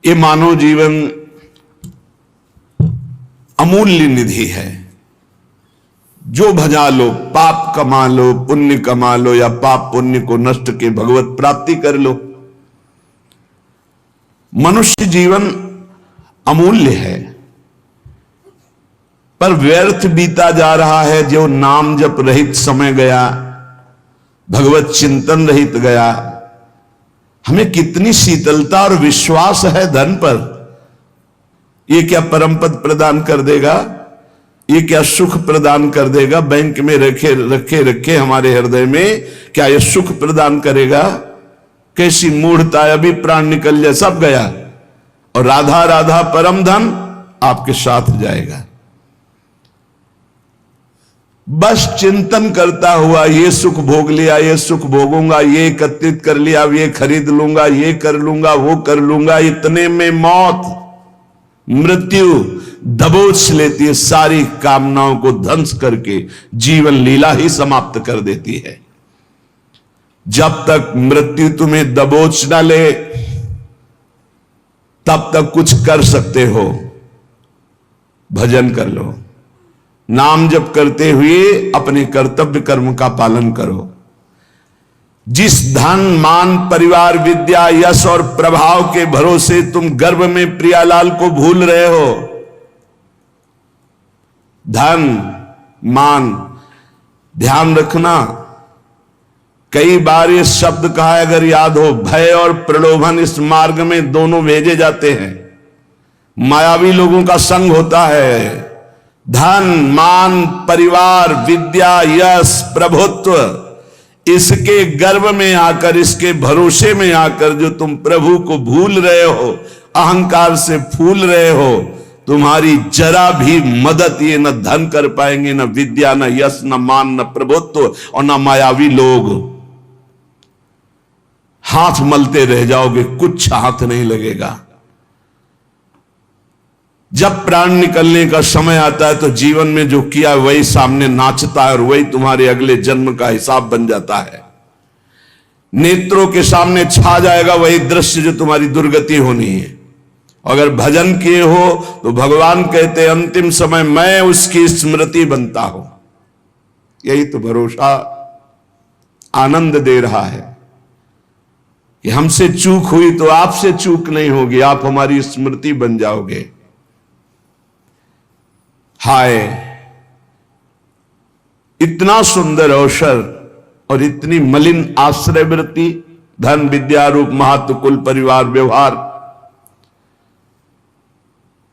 ये मानव जीवन अमूल्य निधि है। जो भजा लो, पाप कमा लो, पुण्य कमा लो, या पाप पुण्य को नष्ट के भगवत प्राप्ति कर लो। मनुष्य जीवन अमूल्य है, पर व्यर्थ बीता जा रहा है। जो नाम जप रहित समय गया, भगवत चिंतन रहित गया। हमें कितनी शीतलता और विश्वास है धन पर। ये क्या परम पद प्रदान कर देगा? ये क्या सुख प्रदान कर देगा? बैंक में रखे रखे रखे हमारे हृदय में क्या ये सुख प्रदान करेगा? कैसी मूढ़ता है, अभी प्राण निकल जाए सब गया। और राधा राधा परम धन आपके साथ जाएगा। बस चिंतन करता हुआ ये सुख भोग लिया, ये सुख भोगूंगा, ये एकत्रित कर लिया, ये खरीद लूंगा, ये कर लूंगा, वो कर लूंगा। इतने में मौत, मृत्यु दबोच लेती है, सारी कामनाओं को ध्वंस करके जीवन लीला ही समाप्त कर देती है। जब तक मृत्यु तुम्हें दबोच ना ले तब तक कुछ कर सकते हो। भजन कर लो, नाम जप करते हुए अपने कर्तव्य कर्म का पालन करो। जिस धन मान परिवार विद्या यश और प्रभाव के भरोसे तुम गर्भ में प्रियालाल को भूल रहे हो, धन मान, ध्यान रखना। कई बार ये शब्द कहा है, अगर याद हो, भय और प्रलोभन इस मार्ग में दोनों भेजे जाते हैं। मायावी लोगों का संग होता है। धन मान परिवार विद्या यश प्रभुत्व, इसके गर्भ में आकर, इसके भरोसे में आकर जो तुम प्रभु को भूल रहे हो, अहंकार से फूल रहे हो, तुम्हारी जरा भी मदद ये न धन कर पाएंगे, न विद्या, न यश, न मान, न प्रभुत्व और न मायावी लोग। हाथ मलते रह जाओगे, कुछ हाथ नहीं लगेगा। जब प्राण निकलने का समय आता है तो जीवन में जो किया वही सामने नाचता है और वही तुम्हारे अगले जन्म का हिसाब बन जाता है। नेत्रों के सामने छा जाएगा वही दृश्य जो तुम्हारी दुर्गति होनी है। अगर भजन किए हो तो भगवान कहते अंतिम समय मैं उसकी स्मृति बनता हूं। यही तो भरोसा आनंद दे रहा है कि हमसे चूक हुई तो आपसे चूक नहीं होगी, आप हमारी स्मृति बन जाओगे। हाय, इतना सुंदर अवसर और इतनी मलिन आश्रय वृत्ति, धन विद्या रूप महत्व कुल परिवार व्यवहार,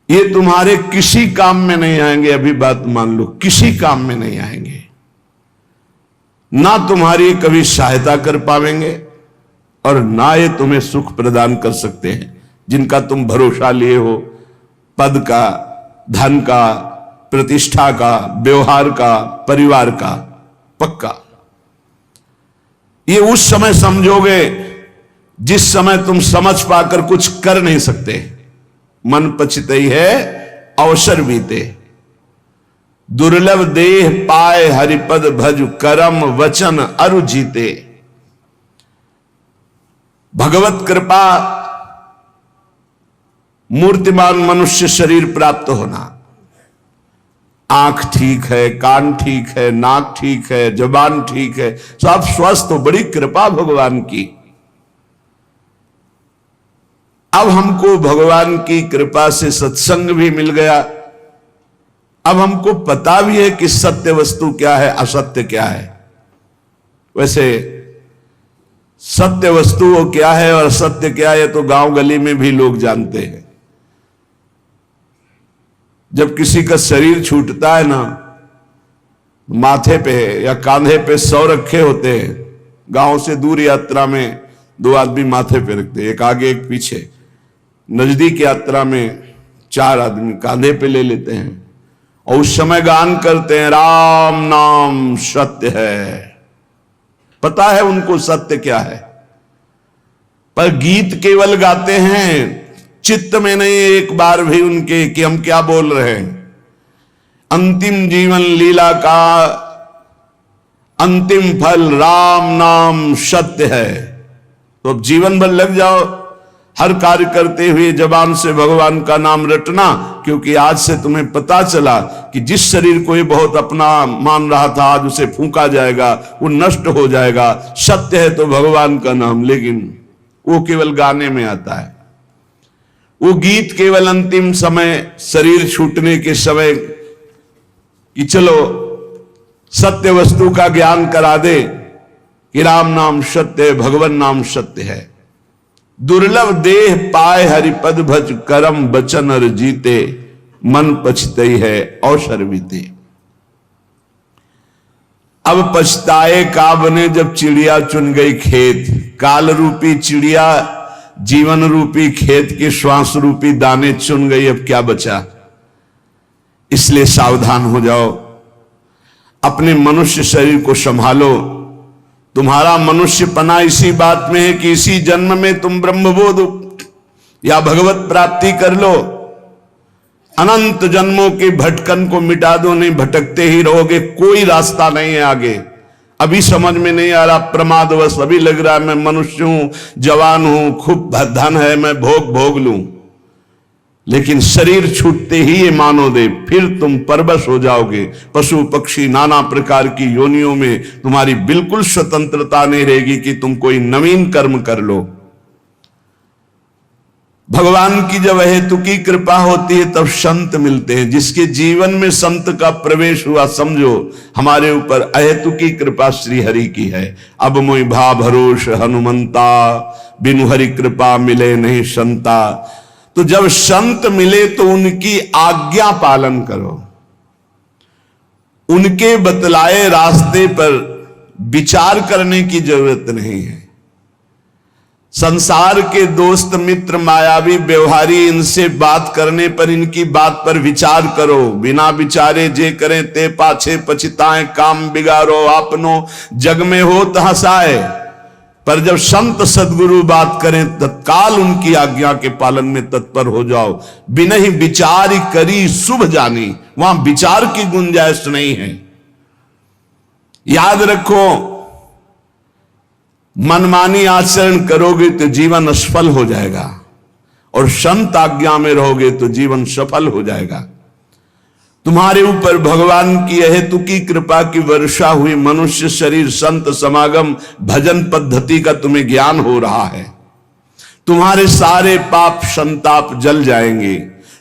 ये तुम्हारे किसी काम में नहीं आएंगे। अभी बात मान लो, किसी काम में नहीं आएंगे। ना तुम्हारी कभी सहायता कर पाएंगे और ना ये तुम्हें सुख प्रदान कर सकते हैं जिनका तुम भरोसा लिए हो। पद का, धन का, प्रतिष्ठा का, व्यवहार का, परिवार का, पक्का। ये उस समय समझोगे जिस समय तुम समझ पाकर कुछ कर नहीं सकते। मन पछितई है अवसर बीते, दुर्लभ देह पाए हरिपद भज, करम वचन अरु जीते। भगवत कृपा मूर्तिमान मनुष्य शरीर प्राप्त होना, आंख ठीक है, कान ठीक है, नाक ठीक है, जुबान ठीक है, सब स्वस्थ हो, बड़ी कृपा भगवान की। अब हमको भगवान की कृपा से सत्संग भी मिल गया। अब हमको पता भी है कि सत्य वस्तु क्या है, असत्य क्या है। वैसे सत्य वस्तु वो क्या है और असत्य क्या है तो गांव गली में भी लोग जानते हैं। जब किसी का शरीर छूटता है ना, माथे पे या कांधे पे 100 रखे होते हैं। गांव से दूर यात्रा में 2 आदमी माथे पे रखते, एक आगे एक पीछे। नजदीक यात्रा में 4 आदमी कांधे पे ले लेते हैं और उस समय गान करते हैं, राम नाम सत्य है। पता है उनको सत्य क्या है, पर गीत केवल गाते हैं, चित्त में नहीं एक बार भी उनके कि हम क्या बोल रहे हैं। अंतिम जीवन लीला का अंतिम फल राम नाम सत्य है। तो अब जीवन भर लग जाओ हर कार्य करते हुए जबान से भगवान का नाम रटना, क्योंकि आज से तुम्हें पता चला कि जिस शरीर को ये बहुत अपना मान रहा था आज उसे फूंका जाएगा, वो नष्ट हो जाएगा। सत्य है तो भगवान का नाम, लेकिन वो केवल गाने में आता है। वो गीत केवल अंतिम समय, शरीर छूटने के समय कि चलो सत्य वस्तु का ज्ञान करा दे कि राम नाम सत्य है, भगवान नाम सत्य है। दुर्लभ देह पाए हरिपद भज, करम बचन और जीते, मन पछतई है अवसर बीते। अब पछताए का बने जब चिड़िया चुन गई खेत। काल रूपी चिड़िया जीवन रूपी खेत के श्वास रूपी दाने चुन गई, अब क्या बचा। इसलिए सावधान हो जाओ, अपने मनुष्य शरीर को संभालो। तुम्हारा मनुष्यपना इसी बात में है कि इसी जन्म में तुम ब्रह्मबोध या भगवत प्राप्ति कर लो। अनंत जन्मों के भटकन को मिटा दो, नहीं भटकते ही रहोगे, कोई रास्ता नहीं है आगे। अभी समझ में नहीं आ रहा, प्रमादवश अभी लग रहा है मैं मनुष्य हूं, जवान हूं, खूब धन है, मैं भोग लूं। लेकिन शरीर छूटते ही ये मानो दे, फिर तुम परवश हो जाओगे। पशु पक्षी नाना प्रकार की योनियों में तुम्हारी बिल्कुल स्वतंत्रता नहीं रहेगी कि तुम कोई नवीन कर्म कर लो। भगवान की जब अहेतुकी कृपा होती है तब संत मिलते हैं। जिसके जीवन में संत का प्रवेश हुआ, समझो हमारे ऊपर अहेतुकी कृपा श्री हरि की है। अब मोहि भा भरोस हनुमंता, बिनु हरि कृपा मिले नहीं संता। तो जब संत मिले तो उनकी आज्ञा पालन करो, उनके बतलाए रास्ते पर विचार करने की जरूरत नहीं है। संसार के दोस्त मित्र मायावी व्यवहारी, इनसे बात करने पर इनकी बात पर विचार करो। बिना विचारे जे करें ते पाछे पछताएं, काम बिगाड़ो आपनो जग में होत हंसाए। पर जब संत सदगुरु बात करें तत्काल उनकी आज्ञा के पालन में तत्पर हो जाओ। बिना ही विचार करी शुभ जानी, वहां विचार की गुंजाइश नहीं है। याद रखो, मनमानी आचरण करोगे तो जीवन असफल हो जाएगा, और संत आज्ञा में रहोगे तो जीवन सफल हो जाएगा। तुम्हारे ऊपर भगवान की अहेतुकी कृपा की वर्षा हुई। मनुष्य शरीर, संत समागम, भजन पद्धति का तुम्हें ज्ञान हो रहा है। तुम्हारे सारे पाप संताप जल जाएंगे।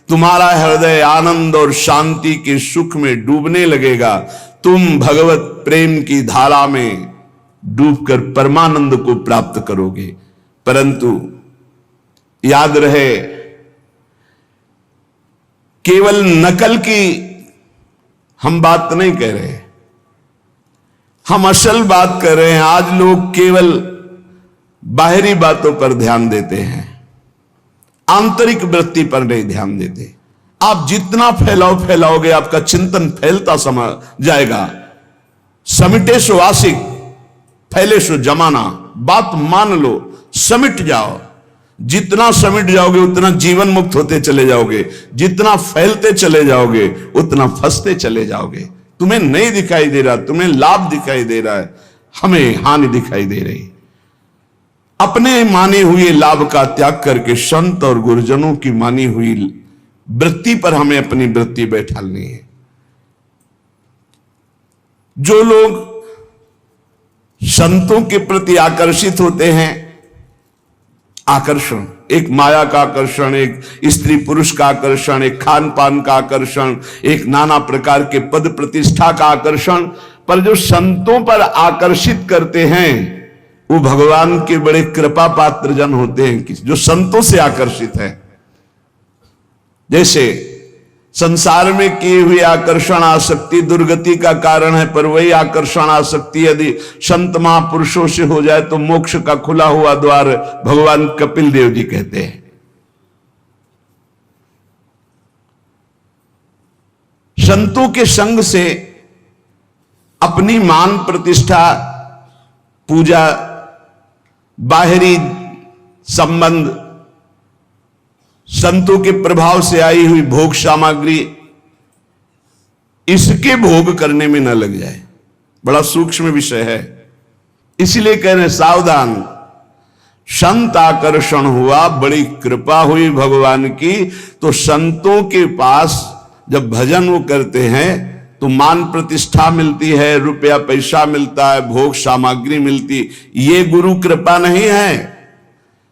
तुम्हारा हृदय आनंद और शांति के सुख में डूबने लगेगा। तुम भगवत प्रेम की धारा में डूबकर परमानंद को प्राप्त करोगे। परंतु याद रहे, केवल नकल की हम बात नहीं कह रहे, हम असल बात कर रहे हैं। आज लोग केवल बाहरी बातों पर ध्यान देते हैं, आंतरिक वृत्ति पर नहीं ध्यान देते। आप जितना फैलाओगे आपका चिंतन फैलता समा जाएगा। समिटे सो आशिक, फैले सो जमाना। बात मान लो, समिट जाओ। जितना समिट जाओगे उतना जीवन मुक्त होते चले जाओगे। जितना फैलते चले जाओगे उतना फंसते चले जाओगे। तुम्हें नहीं दिखाई दे रहा, तुम्हें लाभ दिखाई दे रहा है, हमें हानि दिखाई दे रही। अपने माने हुए लाभ का त्याग करके संत और गुरुजनों की मानी हुई वृत्ति पर हमें अपनी वृत्ति बैठालनी है। जो लोग संतों के प्रति आकर्षित होते हैं, आकर्षण, एक माया का आकर्षण, एक स्त्री पुरुष का आकर्षण, एक खान पान का आकर्षण, एक नाना प्रकार के पद प्रतिष्ठा का आकर्षण, पर जो संतों पर आकर्षित करते हैं वो भगवान के बड़े कृपा पात्र जन होते हैं, जो संतों से आकर्षित है। जैसे संसार में किए हुए आकर्षण आसक्ति दुर्गति का कारण है, पर वही आकर्षण आसक्ति यदि संत महापुरुषों से हो जाए तो मोक्ष का खुला हुआ द्वार भगवान कपिल देव जी कहते हैं। संतों के संग से अपनी मान प्रतिष्ठा, पूजा, बाहरी संबंध, संतों के प्रभाव से आई हुई भोग सामग्री, इसके भोग करने में न लग जाए। बड़ा सूक्ष्म विषय है, इसलिए कह रहे सावधान। संत आकर्षण हुआ, बड़ी कृपा हुई भगवान की। तो संतों के पास जब भजन वो करते हैं तो मान प्रतिष्ठा मिलती है, रुपया पैसा मिलता है, भोग सामग्री मिलती। ये गुरु कृपा नहीं है,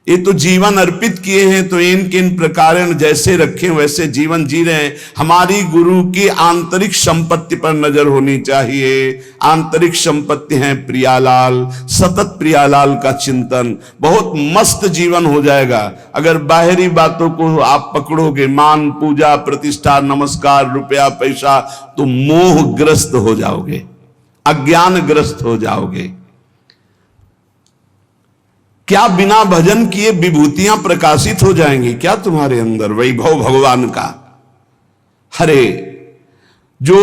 ये तो जीवन अर्पित किए हैं तो इन किन प्रकार जैसे रखे वैसे जीवन जी रहे हैं। हमारी गुरु की आंतरिक संपत्ति पर नजर होनी चाहिए। आंतरिक संपत्ति है प्रियालाल, सतत प्रियालाल का चिंतन, बहुत मस्त जीवन हो जाएगा। अगर बाहरी बातों को आप पकड़ोगे, मान पूजा प्रतिष्ठा नमस्कार रुपया पैसा, तो मोहग्रस्त हो जाओगे, अज्ञानग्रस्त हो जाओगे। क्या बिना भजन किए विभूतियां प्रकाशित हो जाएंगी क्या तुम्हारे अंदर, वैभव भगवान का? हरे जो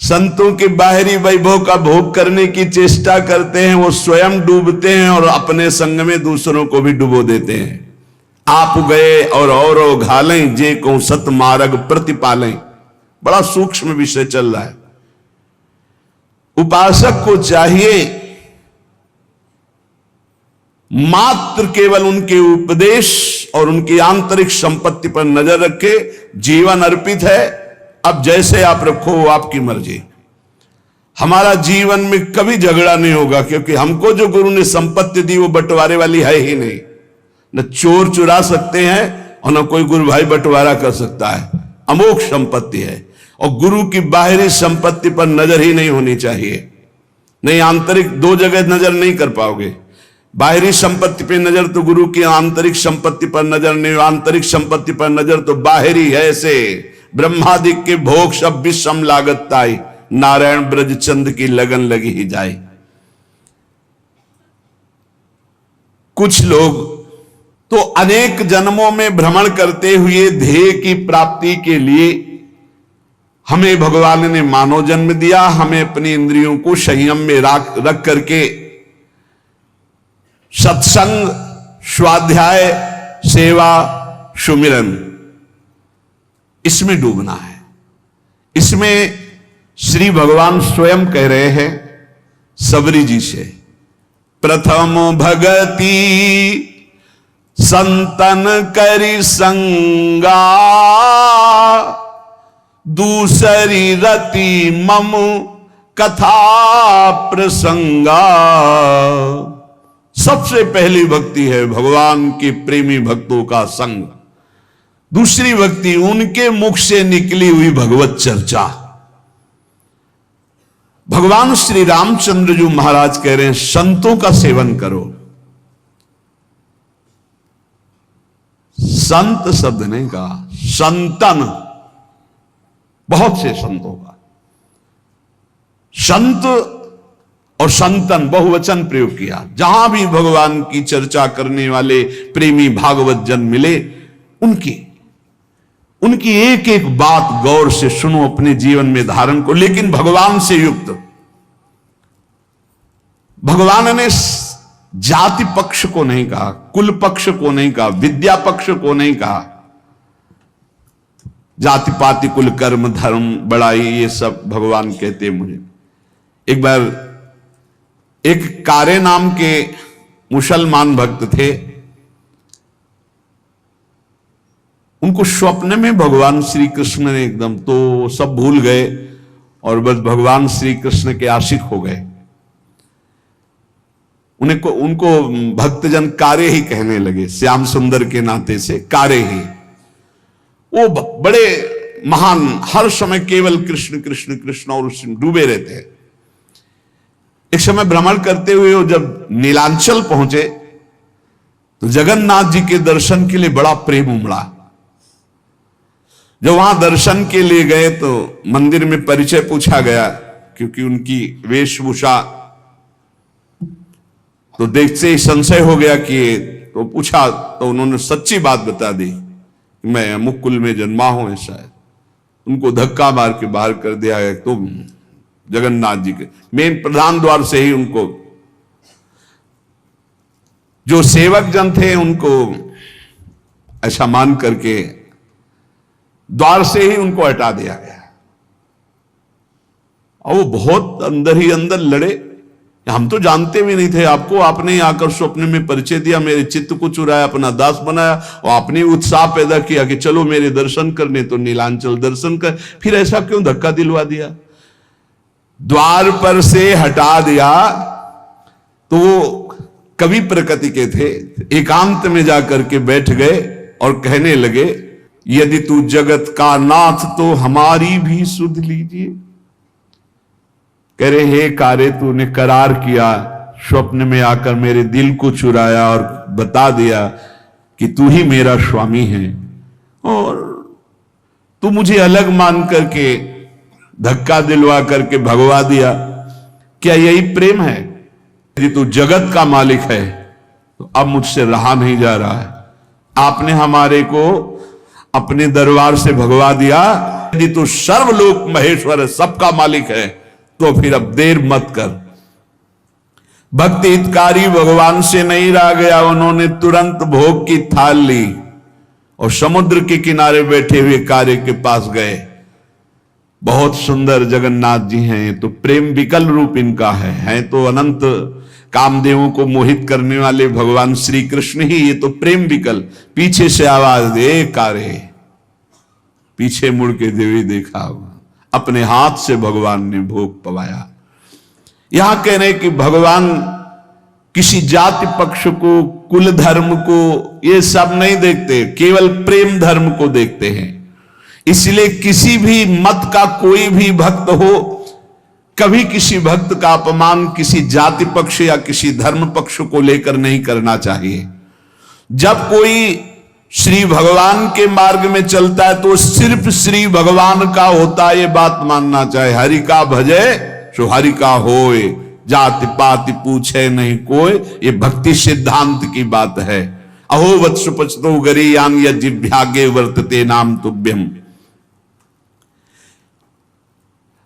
संतों के बाहरी वैभव का भोग करने की चेष्टा करते हैं वो स्वयं डूबते हैं और अपने संग में दूसरों को भी डुबो देते हैं। आप गए और घालें जे को सत मार्ग प्रतिपालें, बड़ा सूक्ष्म विषय चल रहा है। उपासक को चाहिए मात्र केवल उनके उपदेश और उनकी आंतरिक संपत्ति पर नजर रखे। जीवन अर्पित है, अब जैसे आप रखो वो आपकी मर्जी। हमारा जीवन में कभी झगड़ा नहीं होगा, क्योंकि हमको जो गुरु ने संपत्ति दी वो बंटवारे वाली है ही नहीं। न चोर चुरा सकते हैं और न कोई गुरु भाई बंटवारा कर सकता है, अमोघ संपत्ति है। और गुरु की बाहरी संपत्ति पर नजर ही नहीं होनी चाहिए। नहीं, आंतरिक दो जगह नजर नहीं कर पाओगे। बाहरी संपत्ति पे नजर तो गुरु की आंतरिक संपत्ति पर नजर नहीं, आंतरिक संपत्ति पर नजर तो बाहरी है। ऐसे ब्रह्मादिक के भोग सब विषम लागत ताई, नारायण ब्रज चंद की लगन लगी ही जाए। कुछ लोग तो अनेक जन्मों में भ्रमण करते हुए ध्येय की प्राप्ति के लिए हमें भगवान ने मानव जन्म दिया। हमें अपनी इंद्रियों को संयम में रख करके सत्संग, स्वाध्याय, सेवा, सुमिरन, इसमें डूबना है। इसमें श्री भगवान स्वयं कह रहे हैं सबरी जी से, प्रथम भगति संतन करी संगा, दूसरी रति मम कथा प्रसंगा। सबसे पहली भक्ति है भगवान के प्रेमी भक्तों का संग। दूसरी भक्ति उनके मुख से निकली हुई भगवत चर्चा। भगवान श्री रामचंद्र जी महाराज कह रहे हैं संतों का सेवन करो। संत शब्द नहीं कहा, संतन, बहुत से संतों का। संत और संतन बहुवचन प्रयोग किया। जहां भी भगवान की चर्चा करने वाले प्रेमी भागवत जन मिले, उनकी एक एक बात गौर से सुनो, अपने जीवन में धारण को, लेकिन भगवान से युक्त। भगवान ने जाति पक्ष को नहीं कहा, कुल पक्ष को नहीं कहा, विद्या पक्ष को नहीं कहा। जाति पाति कुल कर्म धर्म बड़ाई ये सब भगवान कहते। मुझे एक बार एक कारे नाम के मुसलमान भक्त थे, उनको स्वप्न में भगवान श्री कृष्ण ने एकदम, तो सब भूल गए और बस भगवान श्री कृष्ण के आशिक हो गए। उनको भक्तजन कारे ही कहने लगे, श्याम सुंदर के नाते से कारे ही। वो बड़े महान, हर समय केवल कृष्ण कृष्ण कृष्ण और उसमें डूबे रहते हैं। एक समय भ्रमण करते हुए वो जब नीलांचल पहुंचे तो जगन्नाथ जी के दर्शन के लिए बड़ा प्रेम उमड़ा। जब वहां दर्शन के लिए गए तो मंदिर में परिचय पूछा गया, क्योंकि उनकी वेशभूषा तो देखते ही संशय हो गया कि, तो पूछा तो उन्होंने सच्ची बात बता दी, मैं अमुक कुल में जन्मा हूं। शायद उनको धक्का मार के बाहर कर दिया गया। तो जगन्नाथ जी के मेन प्रधान द्वार से ही उनको, जो सेवक जन थे उनको ऐसा मान करके द्वार से ही उनको हटा दिया गया। और वो बहुत अंदर ही अंदर लड़े हम तो जानते भी नहीं थे आपको, आपने ही आकर स्वप्न में परिचय दिया, मेरे चित्त को चुराया, अपना दास बनाया और आपने उत्साह पैदा किया कि चलो मेरे दर्शन करने, तो नीलांचल दर्शन कर। फिर ऐसा क्यों धक्का दिलवा दिया? द्वार पर से हटा दिया तो वो कवि प्रकृति के थे, एकांत में जाकर के बैठ गए और कहने लगे, यदि तू जगत का नाथ तो हमारी भी सुध लीजिए। कह रहे, हे कारे, तूने करार किया, स्वप्न में आकर मेरे दिल को चुराया और बता दिया कि तू ही मेरा स्वामी है, और तू मुझे अलग मान करके धक्का दिलवा करके भगवा दिया। क्या यही प्रेम है? यदि तू जगत का मालिक है तो अब मुझसे रहा नहीं जा रहा है। आपने हमारे को अपने दरबार से भगवा दिया। यदि तू सर्वलोक महेश्वर है, सबका मालिक है, तो फिर अब देर मत कर। भक्ति हितकारी भगवान से नहीं रह गया, उन्होंने तुरंत भोग की थाल ली और समुद्र के किनारे बैठे हुए कार्य के पास गए। बहुत सुंदर जगन्नाथ जी हैं, ये तो प्रेम विकल रूप इनका है तो अनंत कामदेवों को मोहित करने वाले भगवान श्री कृष्ण ही, ये तो प्रेम विकल। पीछे से आवाज दे, कारे, पीछे मुड़ के देवी देखा होगा, अपने हाथ से भगवान ने भोग पवाया। यहां कह रहे कि भगवान किसी जाति पक्ष को, कुल धर्म को, ये सब नहीं देखते, केवल प्रेम धर्म को देखते हैं। इसलिए किसी भी मत का कोई भी भक्त हो, कभी किसी भक्त का अपमान किसी जाति पक्ष या किसी धर्म पक्ष को लेकर नहीं करना चाहिए। जब कोई श्री भगवान के मार्ग में चलता है तो सिर्फ श्री भगवान का होता है, ये बात मानना चाहिए। हरि का भजे सो हरि का होए, जाति पाति पूछे नहीं कोई, ये भक्ति सिद्धांत की बात है। अहो वत्स पचतो गरीयान यज्जिभ्यागे वर्तते नाम तुभ्यम।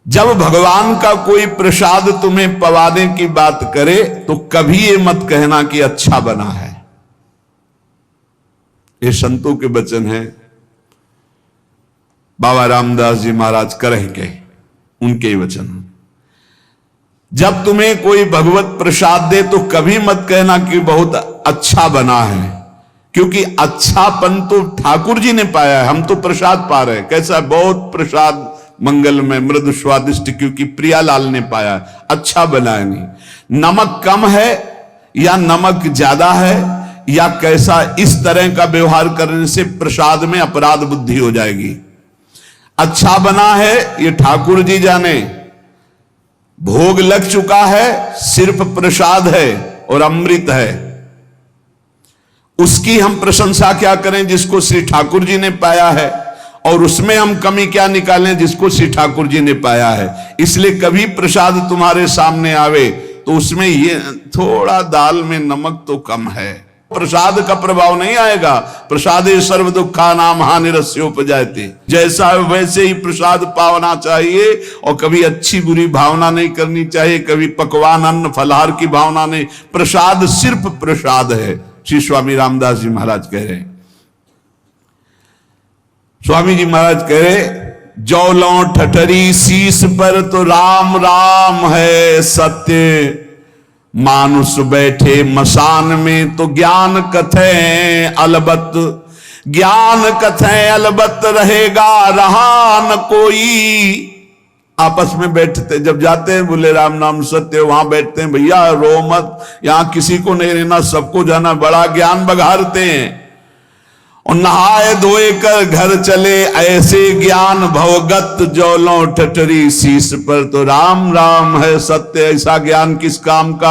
जब भगवान का कोई प्रसाद तुम्हें पवाने की बात करे तो कभी ये मत कहना कि अच्छा बना है। ये संतों के वचन है, बाबा रामदास जी महाराज करह के उनके वचन। जब तुम्हें कोई भगवत प्रसाद दे तो कभी मत कहना कि बहुत अच्छा बना है, क्योंकि अच्छापन तो ठाकुर जी ने पाया है, हम तो प्रसाद पा रहे हैं। कैसा? बहुत प्रसाद मंगल में मृदु स्वादिष्ट, क्योंकि प्रियालाल ने पाया, अच्छा बना है। नहीं, नमक कम है या नमक ज्यादा है या कैसा, इस तरह का व्यवहार करने से प्रसाद में अपराध बुद्धि हो जाएगी। अच्छा बना है ये ठाकुर जी जाने, भोग लग चुका है, सिर्फ प्रसाद है और अमृत है, उसकी हम प्रशंसा क्या करें जिसको श्री ठाकुर जी ने पाया है, और उसमें हम कमी क्या निकालें जिसको श्री ठाकुर जी ने पाया है। इसलिए कभी प्रसाद तुम्हारे सामने आवे तो उसमें ये थोड़ा दाल में नमक तो कम है, प्रसाद का प्रभाव नहीं आएगा। प्रसादे सर्व दुखा नाम हानिरस्योपजायते, जैसा है वैसे ही प्रसाद पावना चाहिए, और कभी अच्छी बुरी भावना नहीं करनी चाहिए, कभी पकवान अन्न फलहार की भावना नहीं। प्रसाद सिर्फ प्रसाद है। श्री स्वामी रामदास जी महाराज कह रहे हैं, स्वामी जी महाराज कह रहे, जौलों ठठरी शीश पर तो राम राम है सत्य, मानुष बैठे मसान में तो ज्ञान कथें अलबत, ज्ञान कथें अलबत रहेगा रहा न कोई। आपस में बैठते जब जाते हैं, बोले राम नाम सत्य, वहां बैठते हैं, भैया रो मत, यहां किसी को नहीं रहना, सबको जाना, बड़ा ज्ञान बघारते हैं। और नहाए धोए कर घर चले ऐसे ज्ञान भवगत, जौलों ठठरी शीश पर तो राम राम है सत्य, ऐसा ज्ञान किस काम का।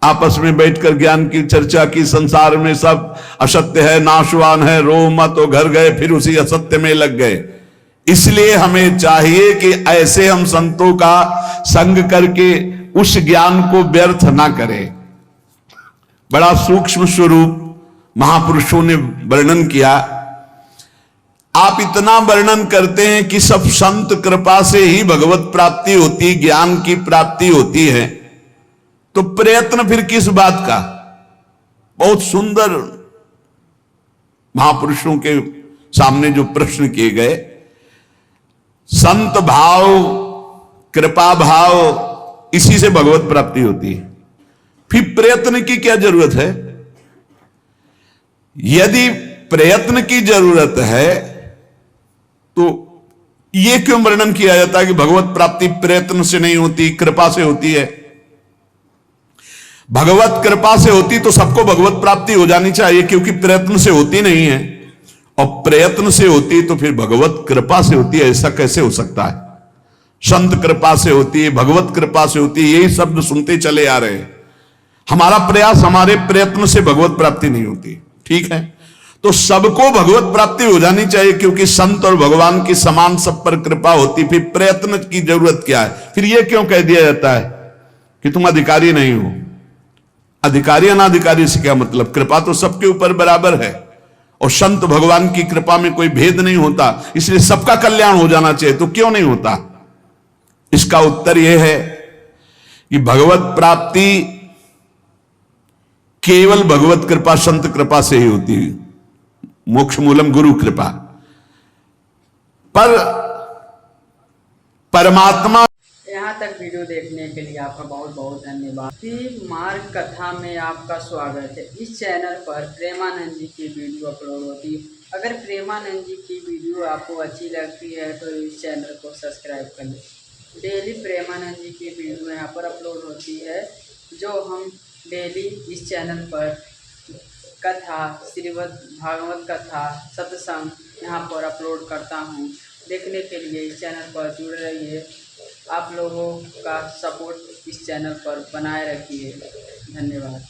आपस में बैठकर ज्ञान की चर्चा की, संसार में सब असत्य है, नाशवान है, रो मत, और घर गए फिर उसी असत्य में लग गए। इसलिए हमें चाहिए कि ऐसे हम संतों का संग करके उस ज्ञान को व्यर्थ ना करें। बड़ा सूक्ष्म स्वरूप महापुरुषों ने वर्णन किया। आप इतना वर्णन करते हैं कि सब संत कृपा से ही भगवत प्राप्ति होती, ज्ञान की प्राप्ति होती है, तो प्रयत्न फिर किस बात का। बहुत सुंदर महापुरुषों के सामने जो प्रश्न किए गए, संत भाव, कृपा भाव, इसी से भगवत प्राप्ति होती है। फिर प्रयत्न की क्या जरूरत है? यदि प्रयत्न की जरूरत है तो यह क्यों वर्णन किया जाता है कि भगवत प्राप्ति प्रयत्न से नहीं होती, कृपा से होती है? भगवत कृपा से होती तो सबको भगवत प्राप्ति हो जानी चाहिए, क्योंकि प्रयत्न से होती नहीं है। और प्रयत्न से होती तो फिर भगवत कृपा से होती है, ऐसा कैसे हो सकता है? संत कृपा से होती है, भगवत कृपा से होती है, यही शब्द सुनते चले आ रहे हैं। हमारा प्रयास, हमारे प्रयत्न से भगवत प्राप्ति नहीं होती, ठीक है? तो सबको भगवत प्राप्ति हो जानी चाहिए, क्योंकि संत और भगवान की समान सब पर कृपा होती। फिर प्रयत्न की जरूरत क्या है? फिर यह क्यों कह दिया जाता है कि तुम अधिकारी नहीं हो? अधिकारी अनाधिकारी से क्या मतलब? कृपा तो सबके ऊपर बराबर है, और संत भगवान की कृपा में कोई भेद नहीं होता, इसलिए सबका कल्याण हो जाना चाहिए। तो क्यों नहीं होता? इसका उत्तर यह है कि भगवत प्राप्ति केवल भगवत कृपा, संत कृपा से ही होती है, मोक्ष मूलम गुरु कृपा। पर परमात्मा। यहाँ तक वीडियो देखने के लिए आपका बहुत बहुत धन्यवाद। भक्ति मार्ग कथा में आपका स्वागत है। इस चैनल पर प्रेमानंद जी की वीडियो अपलोड होती है। अगर प्रेमानंद जी की वीडियो आपको अच्छी लगती है तो इस चैनल को सब्सक्राइब कर लें। डेली प्रेमानंद जी की वीडियो यहाँ पर अपलोड होती है, जो हम डेली इस चैनल पर कथा, श्रीमद् भागवत कथा, सत्संग यहाँ पर अपलोड करता हूँ। देखने के लिए इस चैनल पर जुड़े रहिए। आप लोगों का सपोर्ट इस चैनल पर बनाए रखिए। धन्यवाद।